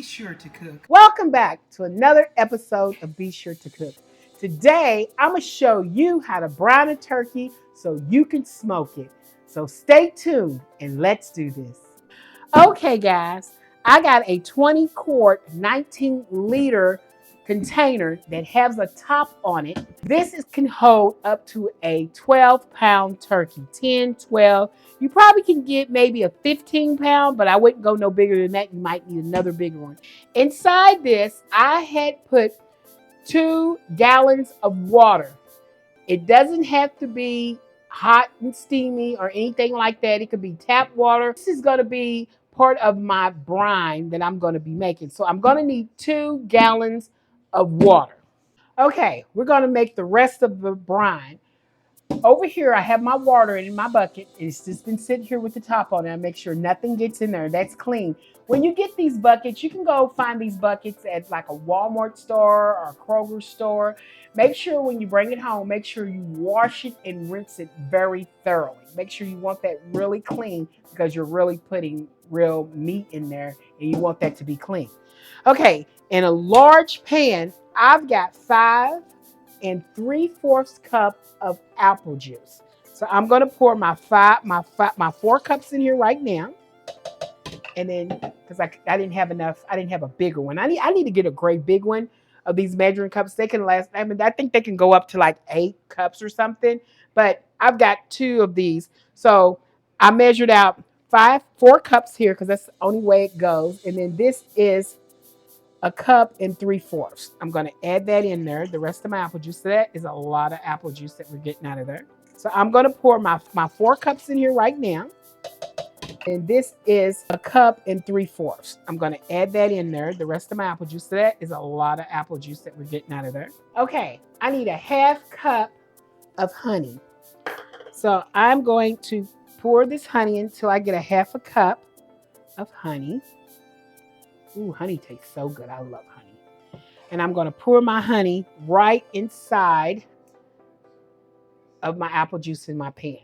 Be sure to cook. Welcome back to another episode of Be Sure to Cook. Today, I'm going to show you how to brine a turkey so you can smoke it. So stay tuned and let's do this. Okay, guys, I got a 20 quart, 19 liter container that has a top on it. This can hold up to a 12-pound turkey, 10, 12. You probably can get maybe a 15-pound, but I wouldn't go no bigger than that. You might need another bigger one. Inside this, I had put 2 gallons of water. It doesn't have to be hot and steamy or anything like that. It could be tap water. This is going to be part of my brine that I'm going to be making. So I'm going to need 2 gallons of water. Okay, we're going to make the rest of the brine. Over here, I have my water in my bucket. It's just been sitting here with the top on it. I make sure nothing gets in there. That's clean. When you get these buckets, you can go find these buckets at like a Walmart store or a Kroger store. Make sure when you bring it home, make sure you wash it and rinse it very thoroughly. Make sure you want that really clean because you're really putting real meat in there and you want that to be clean. Okay, in a large pan, I've got 5 and 3/4 cup of apple juice. So I'm going to pour my 4 cups in here right now. And then, because I didn't have enough, I didn't have a bigger one. I need to get a great big one of these measuring cups. They can last, I mean, I think they can go up to like 8 cups or something. But I've got 2 of these. So I measured out 4 cups here because that's the only way it goes. And then this is a cup and 3/4. I'm going to add that in there, the rest of my apple juice. So that is a lot of apple juice that we're getting out of there. So I'm going to pour my 4 cups in here right now. And this is a cup and 3/4. I'm going to add that in there, the rest of my apple juice. So that is a lot of apple juice that we're getting out of there. Okay, I need a 1/2 cup of honey. So I'm going to pour this honey until I get a 1/2 cup of honey. Ooh, honey tastes so good. I love honey. And I'm going to pour my honey right inside of my apple juice in my pan.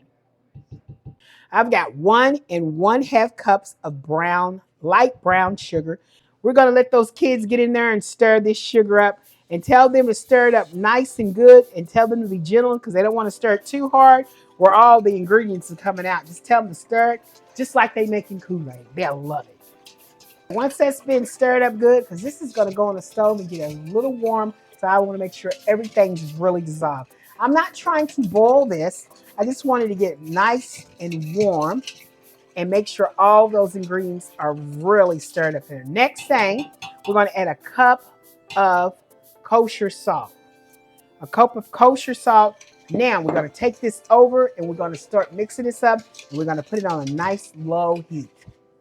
I've got 1 and 1/2 cups of light brown sugar. We're going to let those kids get in there and stir this sugar up and tell them to stir it up nice and good and tell them to be gentle because they don't want to stir it too hard where all the ingredients are coming out. Just tell them to stir it just like they making Kool-Aid. They'll love it. Once that's been stirred up good, because this is going to go on the stove and get a little warm, so I want to make sure everything's really dissolved. I'm not trying to boil this. I just wanted to get nice and warm and make sure all those ingredients are really stirred up here. Next thing, we're going to add a cup of kosher salt. A cup of kosher salt. Now we're going to take this over and we're going to start mixing this up and we're going to put it on a nice low heat.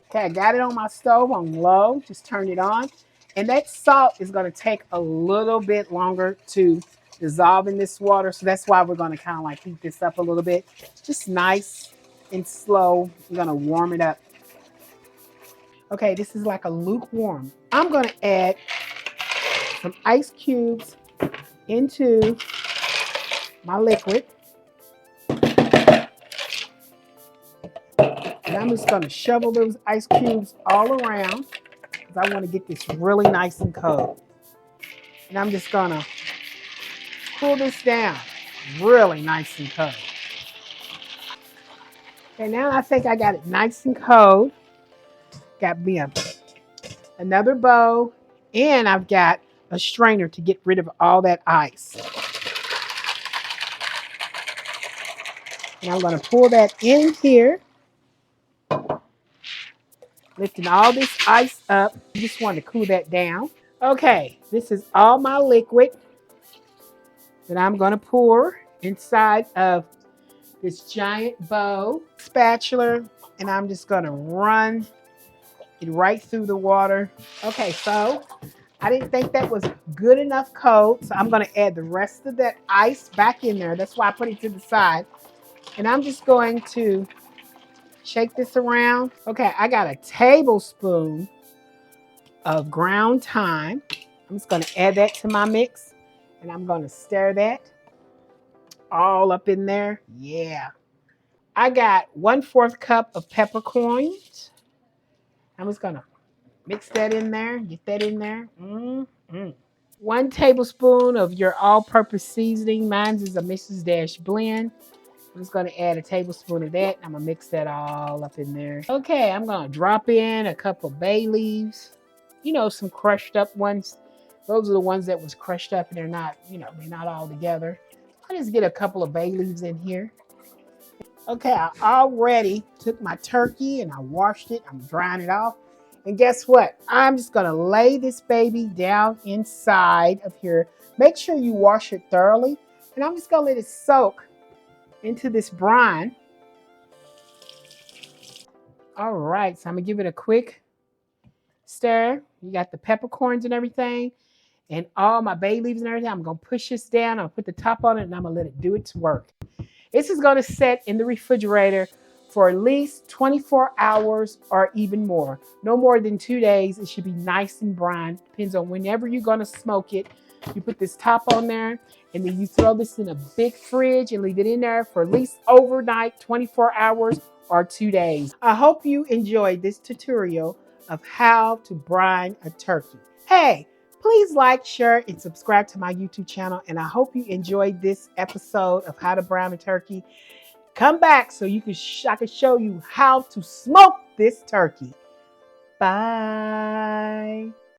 Okay, I got it on my stove on low, just turn it on. And that salt is going to take a little bit longer to dissolve in this water. So that's why we're going to kind of like heat this up a little bit. Just nice and slow. We're going to warm it up. Okay, this is like a lukewarm. I'm going to add some ice cubes into my liquid. And I'm just going to shovel those ice cubes all around because I want to get this really nice and cold. And I'm just going to cool this down really nice and cold. Okay, now I think I got it nice and cold. Got me another bowl, and I've got a strainer to get rid of all that ice. And I'm going to pour that in here, lifting all this ice up. I just want to cool that down. Okay, this is all my liquid that I'm going to pour inside of this giant bowl, spatula, and I'm just going to run it right through the water. Okay, so I didn't think that was good enough cold, so I'm going to add the rest of that ice back in there. That's why I put it to the side. And I'm just going to shake this around. Okay, I got a tablespoon of ground thyme. I'm just going to add that to my mix, and I'm going to stir that all up in there. Yeah. I got 1/4 cup of peppercorns. I'm just going to Mix that in there. Get that in there. 1 tablespoon of your all-purpose seasoning. Mine is a Mrs. Dash blend. I'm just going to add a tablespoon of that. I'm going to mix that all up in there. Okay, I'm going to drop in a couple bay leaves. You know, some crushed up ones. Those are the ones that was crushed up and they're not, they're not all together. I just get a couple of bay leaves in here. Okay, I already took my turkey and I washed it. I'm drying it off. And guess what? I'm just going to lay this baby down inside of here. Make sure you wash it thoroughly. And I'm just going to let it soak into this brine. All right, so I'm going to give it a quick stir. You got the peppercorns and everything and all my bay leaves and everything. I'm going to push this down. I'll put the top on it and I'm going to let it do its work. This is going to set in the refrigerator for at least 24 hours or even more. No more than 2 days. It should be nice and brine. Depends on whenever you're going to smoke it. You put this top on there and then you throw this in a big fridge and leave it in there for at least overnight, 24 hours or 2 days. I hope you enjoyed this tutorial of how to brine a turkey. Hey, please like, share, and subscribe to my YouTube channel. And I hope you enjoyed this episode of How to Brine a Turkey. Come back so I can show you how to smoke this turkey. Bye.